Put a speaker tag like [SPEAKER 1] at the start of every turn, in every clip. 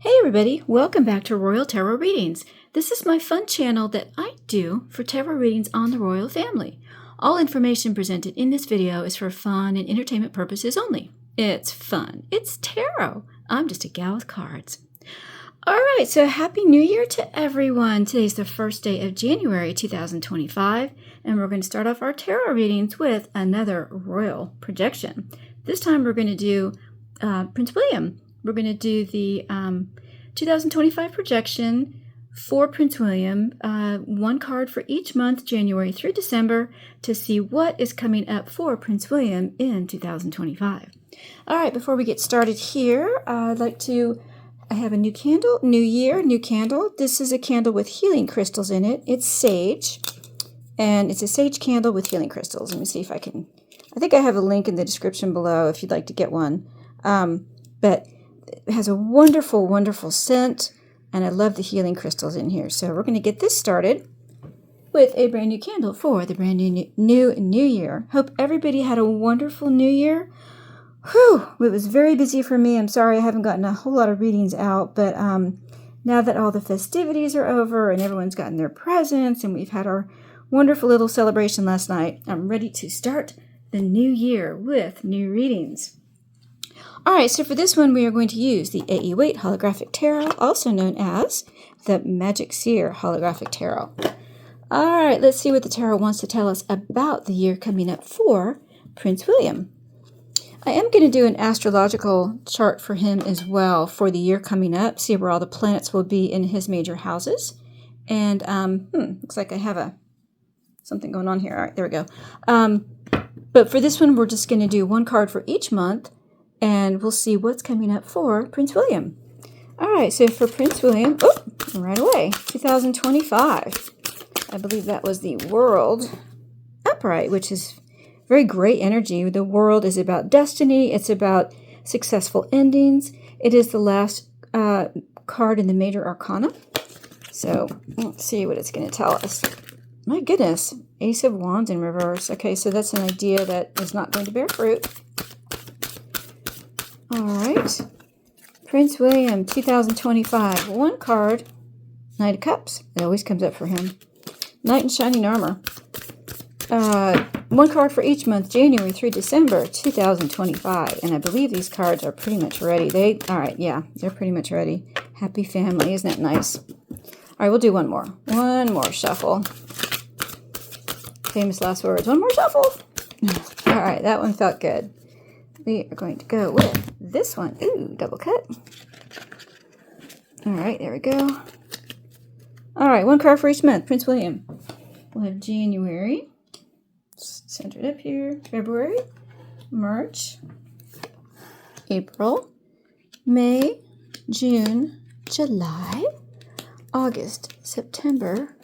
[SPEAKER 1] Hey everybody, welcome back to Royal Tarot Readings. This is my fun channel that I do for tarot readings on the royal family. All information presented in this video is for fun and entertainment purposes only. It's fun. It's tarot. I'm just a gal with cards. Alright, so Happy New Year to everyone. Today's the first day of January 2025, and we're going to start off our tarot readings with another royal projection. This time we're going to do Prince William. We're going to do the 2025 projection for Prince William, one card for each month, January through December, to see what is coming up for Prince William in 2025. All right, before we get started here, I have a new candle, new year, new candle. This is a candle with healing crystals in it. It's sage, and it's a sage candle with healing crystals. Let me see if I think I have a link in the description below if you'd like to get one. But it has a wonderful, wonderful scent, and I love the healing crystals in here. So we're going to get this started with a brand new candle for the brand new year. Hope everybody had a wonderful new year. Whew, it was very busy for me. I'm sorry I haven't gotten a whole lot of readings out, but now that all the festivities are over and everyone's gotten their presents and we've had our wonderful little celebration last night, I'm ready to start the new year with new readings. Alright, so for this one we are going to use the A.E. Waite Holographic Tarot, also known as the Magic Seer Holographic Tarot. Alright, let's see what the tarot wants to tell us about the year coming up for Prince William. I am going to do an astrological chart for him as well for the year coming up, see where all the planets will be in his major houses. And, looks like I have something going on here. Alright, there we go. But for this one, we're just going to do one card for each month, and we'll see what's coming up for Prince William. All right, so for Prince William, right away, 2025. I believe that was the World upright, which is very great energy. The World is about destiny. It's about successful endings. It is the last card in the major arcana. So let's see what it's going to tell us. My goodness, Ace of Wands in reverse. Okay, so that's an idea that is not going to bear fruit. All right, Prince William, 2025. One card, Knight of Cups. It always comes up for him. Knight in Shining Armor. One card for each month, January through December, 2025. And I believe these cards are pretty much ready. They're pretty much ready. Happy family, isn't that nice? All right, we'll do one more. One more shuffle. Famous last words. One more shuffle. All right, that one felt good. We are going to go with this one. Ooh, double cut. All right, there we go. All right, one card for each month. Prince William. We'll have January. Center it up here. February. March. April. May. June. July. August. September.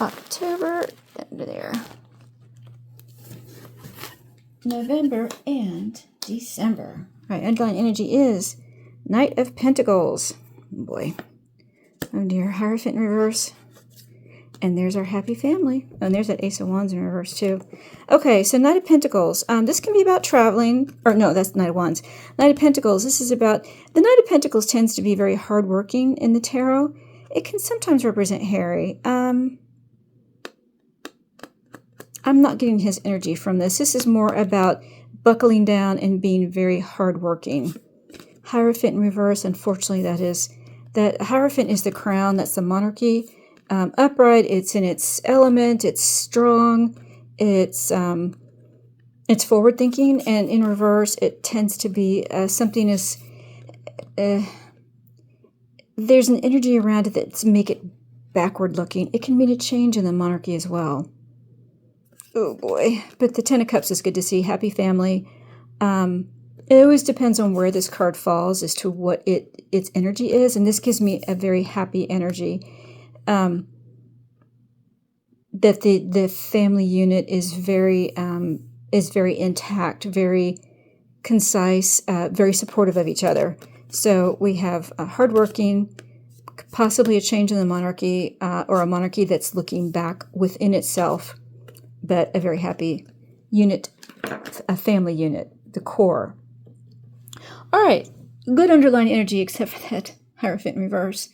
[SPEAKER 1] October. Under there. November and December. All right, underlying energy is Knight of Pentacles. Oh boy. Oh dear, Hierophant in reverse. And there's our happy family. Oh, and there's that Ace of Wands in reverse too. Okay, so Knight of Pentacles. This can be about traveling. Or no, that's Knight of Wands. Knight of Pentacles. This is about... The Knight of Pentacles tends to be very hardworking in the tarot. It can sometimes represent Harry. I'm not getting his energy from this. This is more about buckling down and being very hardworking. Hierophant in reverse, unfortunately, that Hierophant is the crown. That's the monarchy. Upright, it's in its element. It's strong. It's forward thinking, and in reverse, it tends to be something is. There's an energy around it that's make it backward looking. It can mean a change in the monarchy as well. Oh boy, but the Ten of Cups is good to see. Happy family. It always depends on where this card falls as to what its energy is, and this gives me a very happy energy. That the family unit is very intact, very concise, very supportive of each other. So we have a hardworking, possibly a change in the monarchy, or a monarchy that's looking back within itself. But a very happy unit, a family unit, the core. All right, good underlying energy, except for that Hierophant in reverse.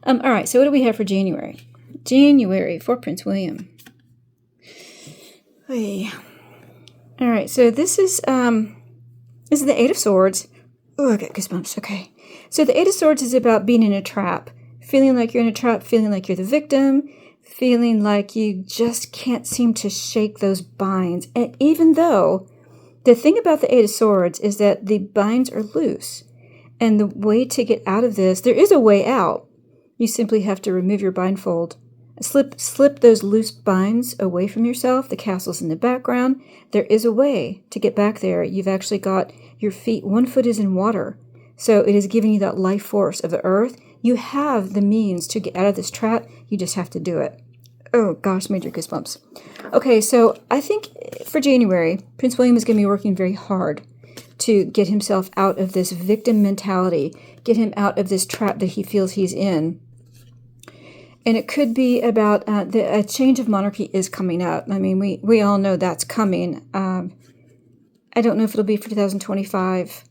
[SPEAKER 1] All right, so what do we have for January? January for Prince William. Hey. All right, so this is the Eight of Swords. Oh, I got goosebumps. Okay. So the Eight of Swords is about being in a trap. Feeling like you're in a trap, feeling like you're the victim, feeling like you just can't seem to shake those binds. And even though the thing about the Eight of Swords is that the binds are loose. And the way to get out of this, there is a way out. You simply have to remove your blindfold. Slip those loose binds away from yourself. The castle's in the background. There is a way to get back there. You've actually got your feet, one foot is in water. So it is giving you that life force of the earth. You have the means to get out of this trap. You just have to do it. Oh gosh, major goosebumps. Okay, so I think for January, Prince William is going to be working very hard to get himself out of this victim mentality, get him out of this trap that he feels he's in. And it could be about a change of monarchy is coming up. I mean, we all know that's coming. I don't know if it'll be for 2025.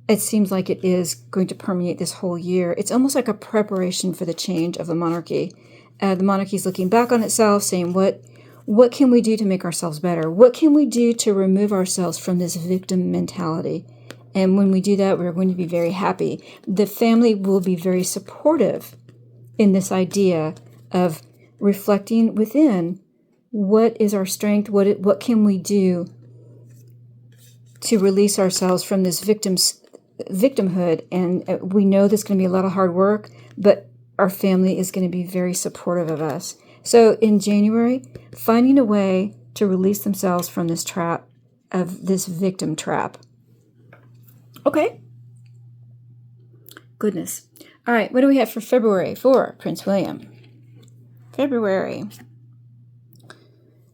[SPEAKER 1] It seems like it is going to permeate this whole year. It's almost like a preparation for the change of the monarchy. The monarchy is looking back on itself, saying, what can we do to make ourselves better? What can we do to remove ourselves from this victim mentality? And when we do that, we're going to be very happy. The family will be very supportive in this idea of reflecting within what is our strength, what can we do to release ourselves from this victimhood. And we know there's going to be a lot of hard work, but our family is going to be very supportive of us. So in January, finding a way to release themselves from this trap, of this victim trap. Okay. Goodness. All right, what do we have for February for Prince William? February.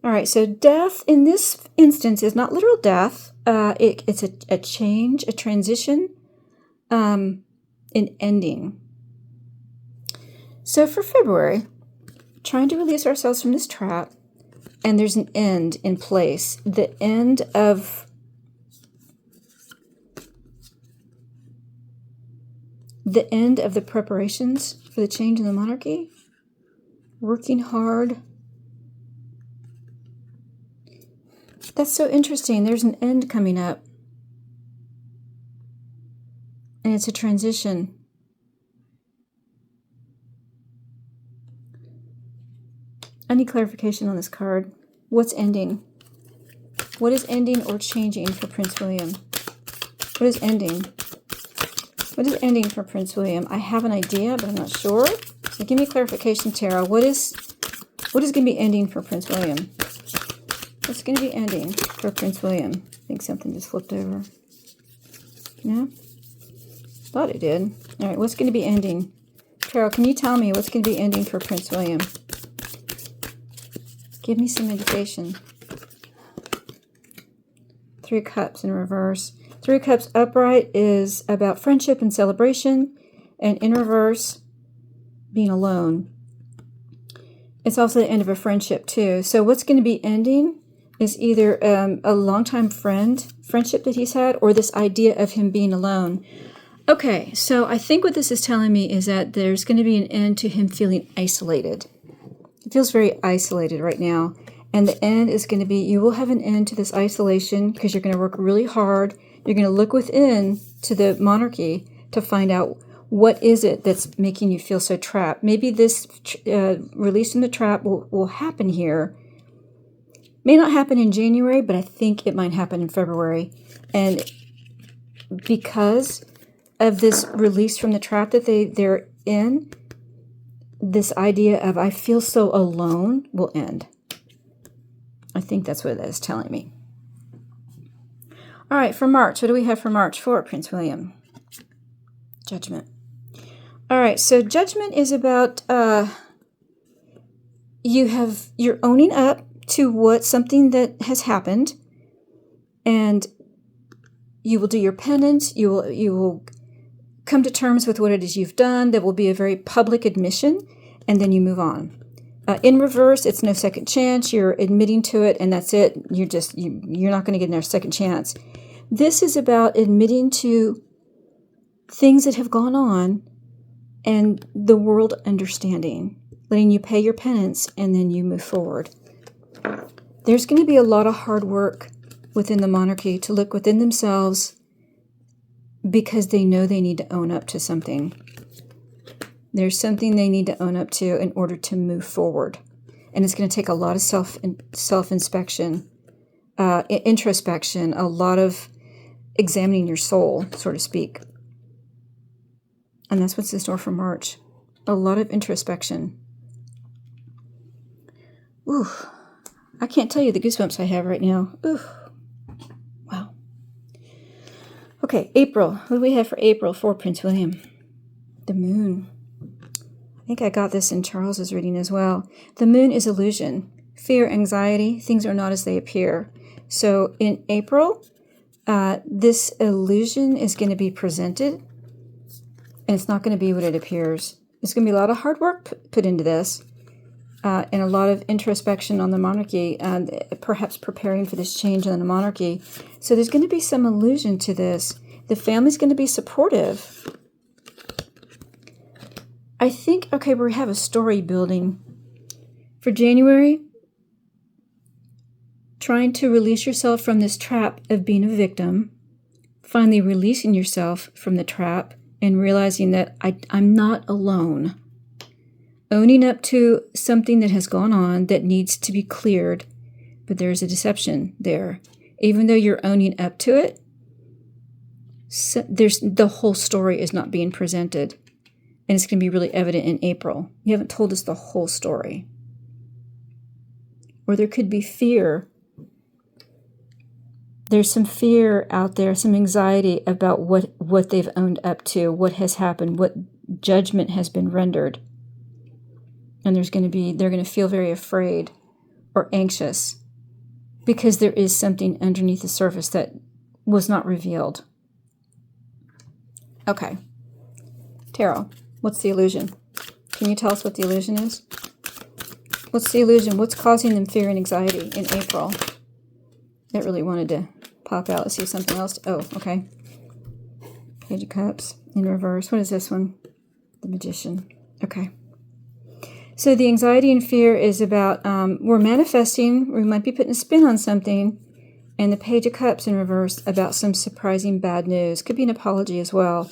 [SPEAKER 1] All right, so death in this instance is not literal death. It's a change, a transition, an ending. So for February, trying to release ourselves from this trap, and there's an end in place. The end of the preparations for the change in the monarchy. Working hard. That's so interesting. There's an end coming up. And it's a transition. I need clarification on this card. What's ending? What is ending or changing for Prince William? What is ending? What is ending for Prince William? I have an idea, but I'm not sure. So give me clarification, Tarot. What is going to be ending for Prince William? What's going to be ending for Prince William? I think something just flipped over. Yeah? Thought it did. All right, what's going to be ending? Tarot, can you tell me what's going to be ending for Prince William? Give me some indication. Three of Cups in reverse. Three of Cups upright is about friendship and celebration, and in reverse, being alone. It's also the end of a friendship too. So what's going to be ending is either a longtime friendship that he's had, or this idea of him being alone. Okay, so I think what this is telling me is that there's going to be an end to him feeling isolated. He feels very isolated right now. And the end is going to be, you will have an end to this isolation because you're going to work really hard. You're going to look within to the monarchy to find out what is it that's making you feel so trapped. Maybe this release from the trap will happen here. May not happen in January, but I think it might happen in February. And because of this release from the trap that they're in, this idea of I feel so alone will end. I think that's what that is telling me. All right, for March, what do we have for March for Prince William? Judgment. All right, so Judgment is about you're owning up to something that has happened, and you will do your penance. You will come to terms with what it is you've done. There will be a very public admission, and then you move on. In reverse, it's no second chance. You're admitting to it, and that's it. You're not going to get another second chance. This is about admitting to things that have gone on and the world understanding, letting you pay your penance, and then you move forward. There's going to be a lot of hard work within the monarchy to look within themselves because they know they need to own up to something. There's something they need to own up to in order to move forward. And it's going to take a lot of self-inspection, introspection, a lot of examining your soul, so to speak. And that's what's in store for March. A lot of introspection. Ooh, I can't tell you the goosebumps I have right now. Ooh, wow. Okay, April. What do we have for April for Prince William? The moon. I think I got this in Charles's reading as well. The moon is illusion, fear, anxiety. Things are not as they appear. So in April, this illusion is going to be presented, and it's not going to be what it appears. There's going to be a lot of hard work put into this, and a lot of introspection on the monarchy, and perhaps preparing for this change in the monarchy. So there's going to be some illusion to this. The family's going to be supportive. I think, okay, we have a story building. For January, trying to release yourself from this trap of being a victim, finally releasing yourself from the trap and realizing that I'm not alone. Owning up to something that has gone on that needs to be cleared, but there's a deception there. Even though you're owning up to it, the whole story is not being presented. And it's going to be really evident in April. You haven't told us the whole story. Or there could be fear. There's some fear out there, some anxiety about what they've owned up to, what has happened, what judgment has been rendered. And they're going to feel very afraid or anxious because there is something underneath the surface that was not revealed. Okay. Tarot. What's the illusion? Can you tell us what the illusion is? What's the illusion? What's causing them fear and anxiety in April? That really wanted to pop out. Let's see something else. Oh, okay. Page of Cups in reverse. What is this one? The Magician. Okay. So the anxiety and fear is about we're manifesting. We might be putting a spin on something. And the Page of Cups in reverse about some surprising bad news. Could be an apology as well.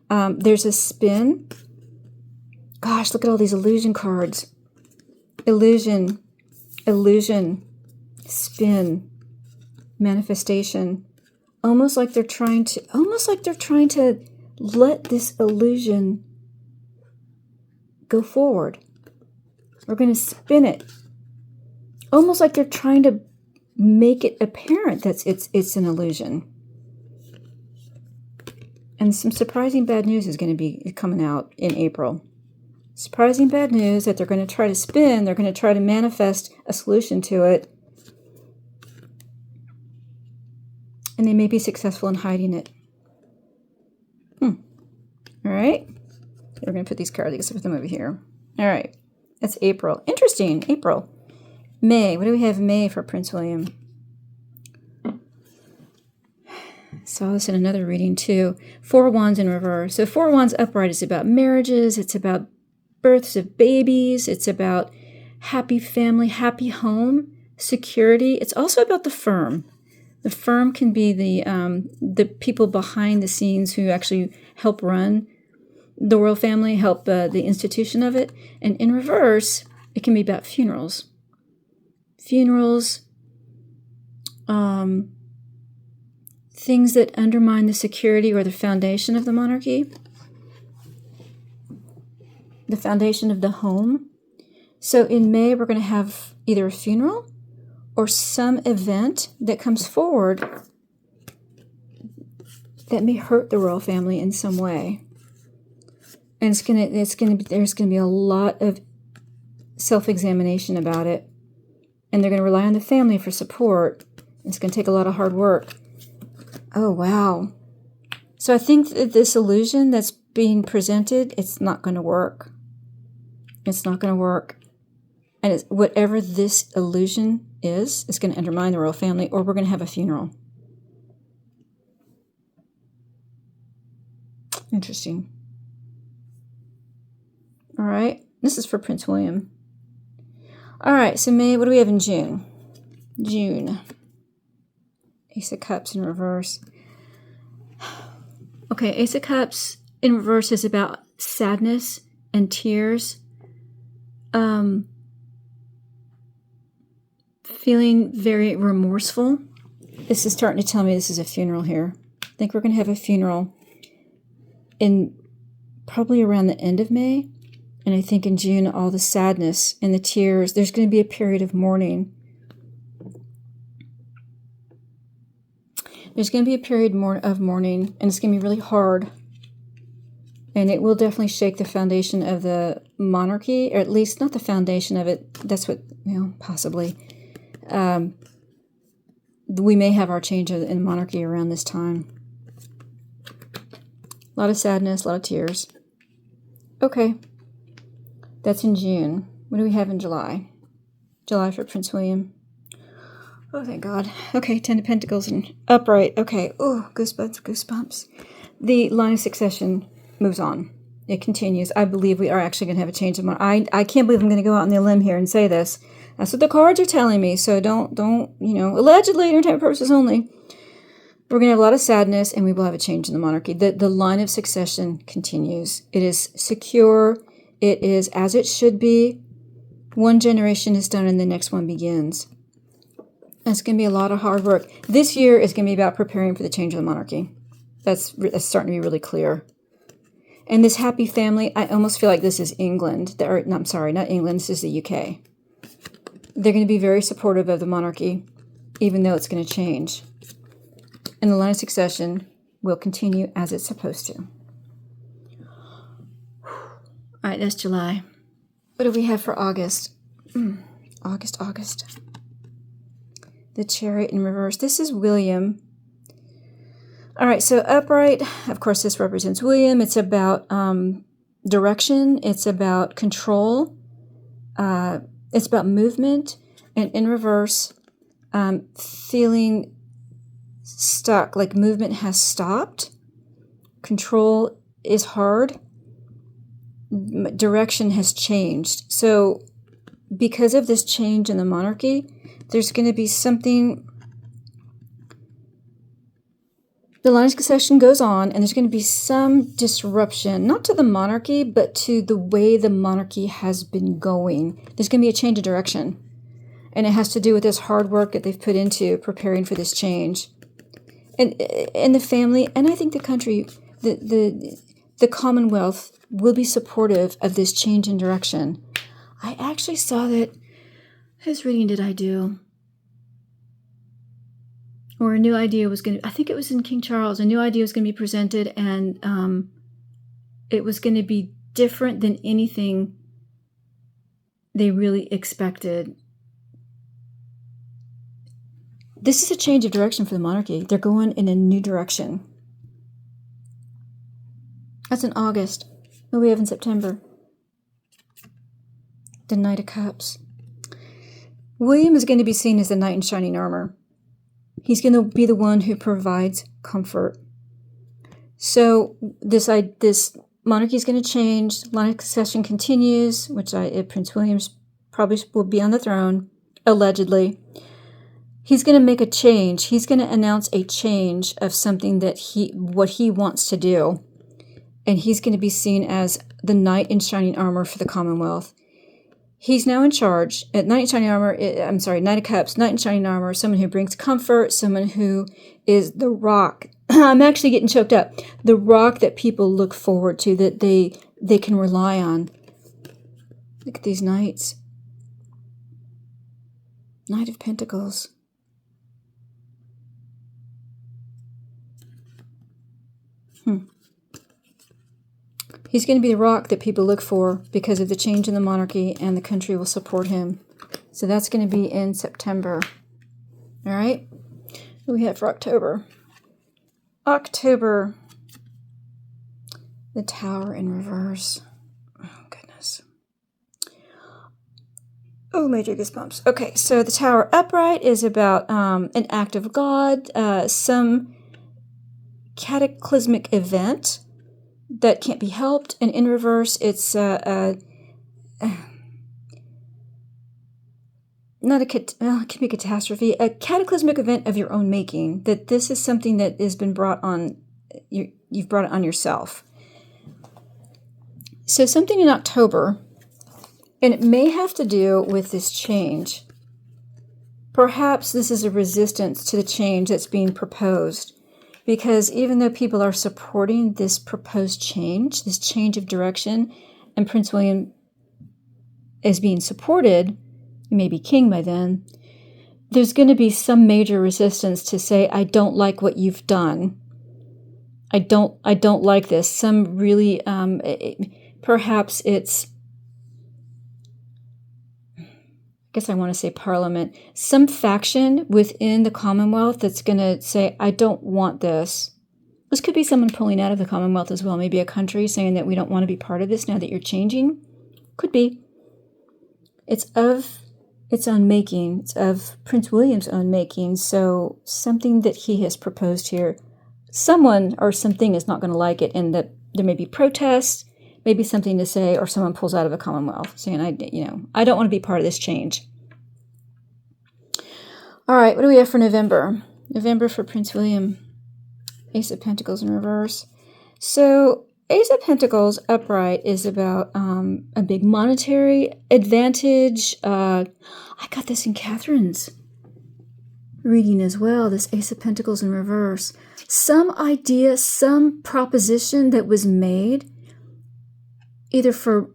[SPEAKER 1] There's a spin. Gosh, look at all these illusion cards. Illusion, spin, manifestation. Almost like they're trying to let this illusion go forward. We're going to spin it. Almost like they're trying to make it apparent that it's an illusion. And some surprising bad news is going to be coming out in April. Surprising bad news that they're going to try to spin. They're going to try to manifest a solution to it. And they may be successful in hiding it. All right. We're going to put these cards. Let's put them over here. All right. That's April. Interesting. April. May. What do we have May for Prince William? Saw this in another reading too. Four Wands in reverse. So Four Wands upright is about marriages. It's about births of babies. It's about happy family, happy home, security. It's also about the firm. The firm can be the people behind the scenes who actually help run the royal family, help the institution of it. And in reverse, it can be about funerals. Funerals, things that undermine the security or the foundation of the monarchy. The foundation of the home. So in May, we're going to have either a funeral or some event that comes forward that may hurt the royal family in some way. And there's going to be a lot of self-examination about it. And they're going to rely on the family for support. It's going to take a lot of hard work. Oh, wow. So I think that this illusion that's being presented, it's not going to work. It's not going to work. And whatever this illusion is, it's going to undermine the royal family, or we're going to have a funeral. Interesting. All right. This is for Prince William. All right. So May, what do we have in June? June. Ace of Cups in reverse. Okay. Ace of Cups in reverse is about sadness and tears. Feeling very remorseful. This is starting to tell me this is a funeral here. I think we're going to have a funeral in probably around the end of May. And I think in June, all the sadness and the tears, there's going to be a period of mourning. There's going to be a period of mourning, and it's going to be really hard. And it will definitely shake the foundation of the monarchy, or at least not the foundation of it. That's what, possibly. We may have our change in monarchy around this time. A lot of sadness, a lot of tears. Okay. That's in June. What do we have in July? July for Prince William. Oh, thank God. Okay, 10 of Pentacles and upright. Okay. Oh, goosebumps. The line of succession moves on. It continues. I believe we are actually going to have a change of mind. I can't believe I'm going to go out on the limb here and say this. That's what the cards are telling me. So don't, allegedly, entertainment purposes only. We're going to have a lot of sadness, and we will have a change in the monarchy. The line of succession continues. It is secure. It is as it should be. One generation is done, and the next one begins. It's going to be a lot of hard work. This year is going to be about preparing for the change of the monarchy. That's starting to be really clear. And this happy family, I almost feel like this is England. I'm sorry, not England. This is the UK. They're going to be very supportive of the monarchy, even though it's going to change. And the line of succession will continue as it's supposed to. All right, that's July. What do we have for August? August. The Chariot in reverse. This is William. All right, so upright, of course, this represents William. It's about direction. It's about control. It's about movement. And in reverse, feeling stuck, like movement has stopped. Control is hard. Direction has changed. So because of this change in the monarchy, there's going to be something. The line of succession goes on, and there's going to be some disruption, not to the monarchy, but to the way the monarchy has been going. There's going to be a change of direction, and it has to do with this hard work that they've put into preparing for this change. And the family, and I think the country, the Commonwealth will be supportive of this change in direction. I actually saw that. Whose reading did I do? Or a new idea was going to, I think it was in King Charles, a new idea was going to be presented, and it was going to be different than anything they really expected. This is a change of direction for the monarchy. They're going in a new direction. That's in August. What do we have in September? The Knight of Cups. William is going to be seen as the knight in shining armor. He's going to be the one who provides comfort. So this monarchy is going to change. Line of succession continues, which Prince William's probably will be on the throne, allegedly. He's going to make a change. He's going to announce a change of something that what he wants to do. And he's going to be seen as the knight in shining armor for the Commonwealth. He's now in charge. Knight in shining armor, Knight of Cups, knight in shining armor, someone who brings comfort, someone who is the rock. I'm actually getting choked up. The rock that people look forward to, that they can rely on. Look at these knights. Knight of Pentacles. He's going to be the rock that people look for because of the change in the monarchy, and the country will support him. So that's going to be in September. All right. What do we have for October? October. The Tower in reverse. Oh, goodness. Oh, major goosebumps. Okay, so the Tower upright is about an act of God, some cataclysmic event that can't be helped, and in reverse, it's not well, it can be a catastrophe, a cataclysmic event of your own making, that this is something that has been brought on, you've brought it on yourself. So something in October, and it may have to do with this change. Perhaps this is a resistance to the change that's being proposed, because even though people are supporting this proposed change, this change of direction, and Prince William is being supported, maybe king by then, there's going to be some major resistance to say, I don't like what you've done. I don't like this. Some really, perhaps it's, I guess I want to say Parliament, some faction within the Commonwealth that's going to say, I don't want this. This could be someone pulling out of the Commonwealth as well. Maybe a country saying that we don't want to be part of this now that you're changing. Could be. It's of its own making. It's of Prince William's own making. So something that he has proposed here, someone or something is not going to like it, and that there may be protests, maybe something to say, or someone pulls out of the Commonwealth saying, I don't want to be part of this change. All right, what do we have for November? November for Prince William. Ace of Pentacles in reverse. So Ace of Pentacles upright is about a big monetary advantage. I got this in Catherine's reading as well, this Ace of Pentacles in reverse. Some idea, some proposition that was made either for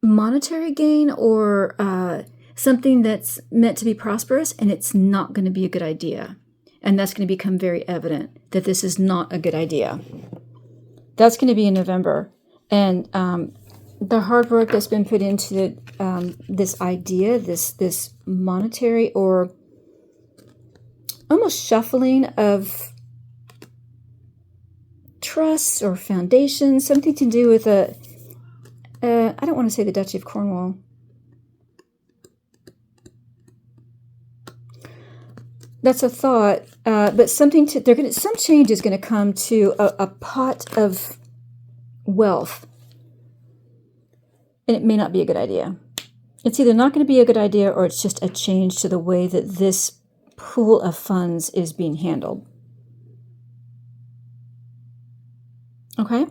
[SPEAKER 1] monetary gain or something that's meant to be prosperous, and it's not going to be a good idea. And that's going to become very evident that this is not a good idea. That's going to be in November. And the hard work that's been put into this idea, this monetary or almost shuffling of trusts or foundations, something to do with I don't want to say the Duchy of Cornwall. That's a thought, but some change is going to come to a pot of wealth, and it may not be a good idea. It's either not going to be a good idea, or it's just a change to the way that this pool of funds is being handled. Okay?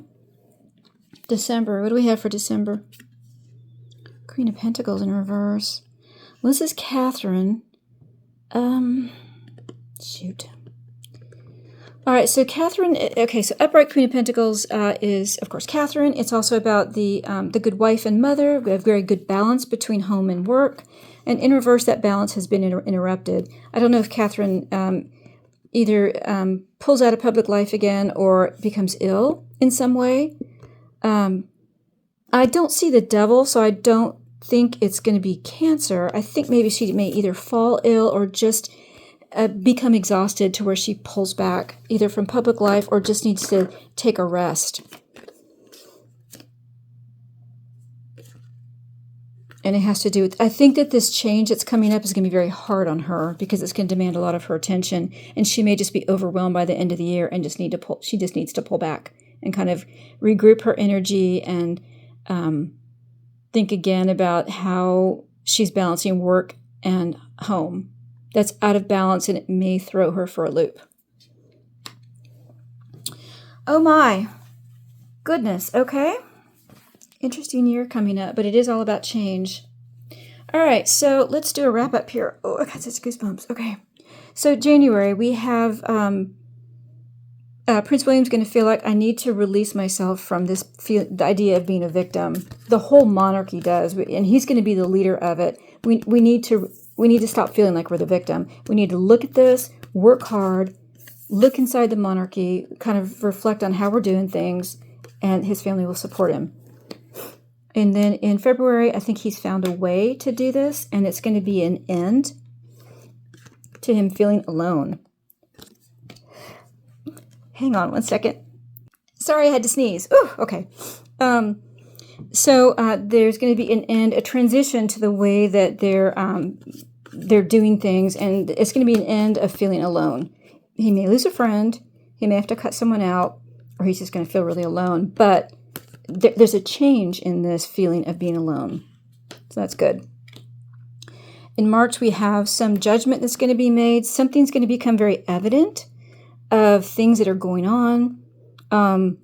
[SPEAKER 1] December. What do we have for December? Queen of Pentacles in reverse. Well, this is Catherine. Shoot. All right, so Catherine, okay, so upright Queen of Pentacles is, of course, Catherine. It's also about the good wife and mother. We have very good balance between home and work. And in reverse, that balance has been interrupted. I don't know if Catherine either pulls out of public life again or becomes ill in some way. I don't see the devil, so I don't think it's going to be cancer. I think maybe she may either fall ill or just become exhausted to where she pulls back either from public life or just needs to take a rest. And it has to do with, I think that this change that's coming up is going to be very hard on her because it's going to demand a lot of her attention, and she may just be overwhelmed by the end of the year and she just needs to pull back and kind of regroup her energy and think again about how she's balancing work and home. That's out of balance, and it may throw her for a loop. Oh my goodness, okay. Interesting year coming up, but it is all about change. All right, so let's do a wrap up here. Oh, I got such goosebumps. Okay, so January, we have Prince William's going to feel like I need to release myself from the idea of being a victim. The whole monarchy does, and he's going to be the leader of it. We need to stop feeling like we're the victim. We need to look at this, work hard, look inside the monarchy, kind of reflect on how we're doing things, and his family will support him. And then in February, I think he's found a way to do this, and it's going to be an end to him feeling alone. Hang on one second. Sorry, I had to sneeze. Ooh, okay. So there's going to be an end, a transition to the way that they're doing things, and it's going to be an end of feeling alone. He may lose a friend, he may have to cut someone out, or he's just going to feel really alone. But there's a change in this feeling of being alone, so that's good. In March, we have some judgment that's going to be made. Something's going to become very evident of things that are going on. And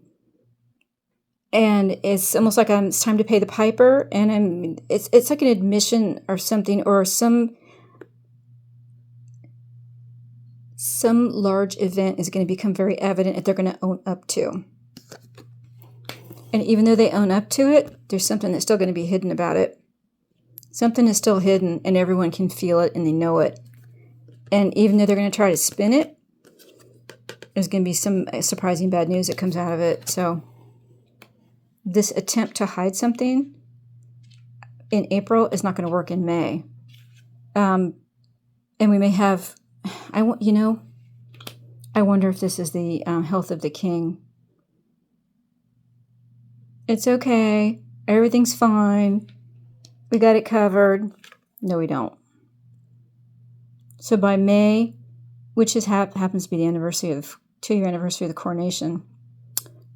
[SPEAKER 1] it's almost like it's time to pay the piper. And it's like an admission or something, or some large event is going to become very evident that they're going to own up to. And even though they own up to it, there's something that's still going to be hidden about it. Something is still hidden, and everyone can feel it, and they know it. And even though they're going to try to spin it, there's going to be some surprising bad news that comes out of it. So this attempt to hide something in April is not going to work in May. And we may have, I wonder if this is the health of the king. It's okay. Everything's fine. We got it covered. No, we don't. So by May, which happens to be the 2-year anniversary of the coronation,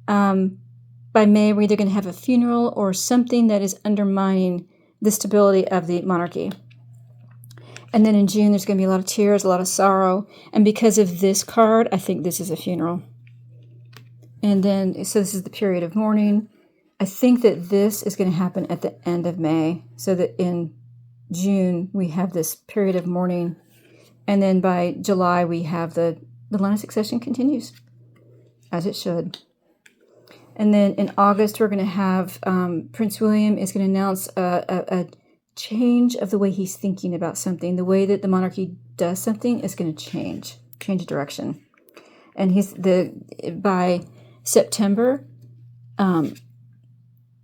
[SPEAKER 1] by May, we're either going to have a funeral or something that is undermining the stability of the monarchy. And then in June, there's going to be a lot of tears, a lot of sorrow. And because of this card, I think this is a funeral. And then, so this is the period of mourning. I think that this is going to happen at the end of May, so that in June we have this period of mourning, and then by July we have the line of succession continues, as it should. And then in August we're going to have Prince William is going to announce a change of the way he's thinking about something. The way that the monarchy does something is going to change direction. And by September,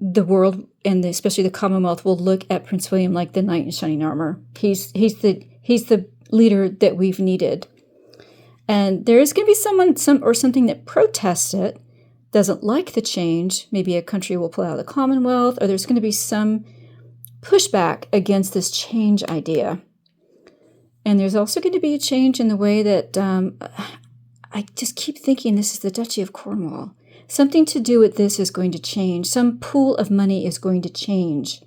[SPEAKER 1] the world and especially the Commonwealth will look at Prince William like the knight in shining armor. He's the leader that we've needed. And there is going to be something that protests it, doesn't like the change. Maybe a country will pull out of the Commonwealth, or there's going to be some pushback against this change idea. And there's also going to be a change in the way that I just keep thinking this is the Duchy of Cornwall. Something to do with this is going to change. Some pool of money is going to change.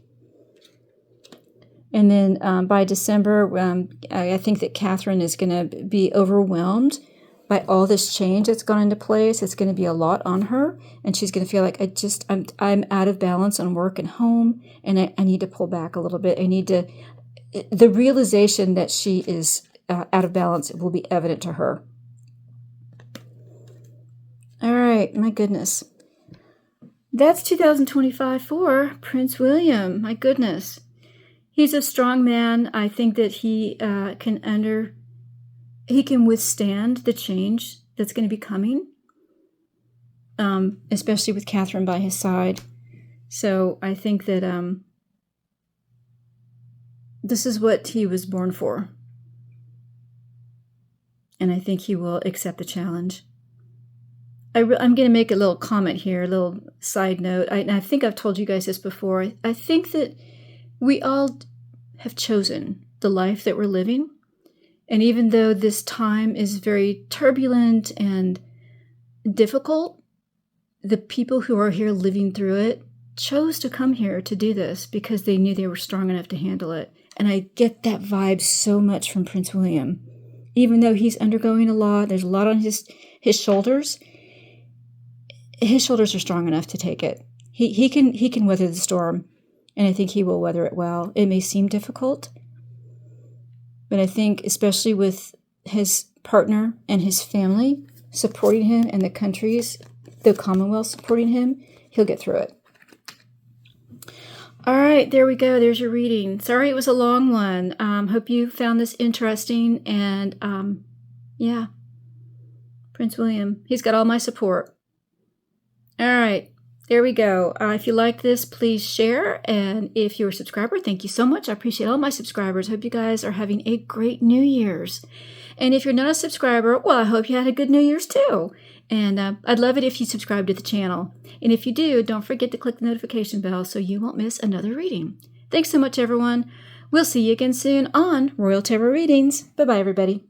[SPEAKER 1] And then by December, I think that Catherine is going to be overwhelmed by all this change that's gone into place. It's going to be a lot on her, and she's going to feel like I'm out of balance on work and home, and I need to pull back a little bit. The realization that she is out of balance will be evident to her. All right, my goodness. That's 2025 for Prince William. My goodness. He's a strong man. I think that he can withstand the change that's going to be coming, especially with Catherine by his side. So I think that this is what he was born for. And I think he will accept the challenge. I'm going to make a little comment here, a little side note. I think I've told you guys this before. I think that we all have chosen the life that we're living. And even though this time is very turbulent and difficult, the people who are here living through it chose to come here to do this because they knew they were strong enough to handle it. And I get that vibe so much from Prince William. Even though he's undergoing a lot, there's a lot on his shoulders. His shoulders are strong enough to take it. He can weather the storm, and I think he will weather it well. It may seem difficult, but I think especially with his partner and his family supporting him and the countries, the Commonwealth supporting him, he'll get through it. All right, there we go. There's your reading. Sorry it was a long one. Hope you found this interesting. And yeah, Prince William, he's got all my support. All right, there we go. If you like this, please share. And if you're a subscriber, thank you so much. I appreciate all my subscribers. Hope you guys are having a great New Year's. And if you're not a subscriber, well, I hope you had a good New Year's too. And I'd love it if you subscribe to the channel. And if you do, don't forget to click the notification bell so you won't miss another reading. Thanks so much, everyone. We'll see you again soon on Royal Tarot Readings. Bye-bye, everybody.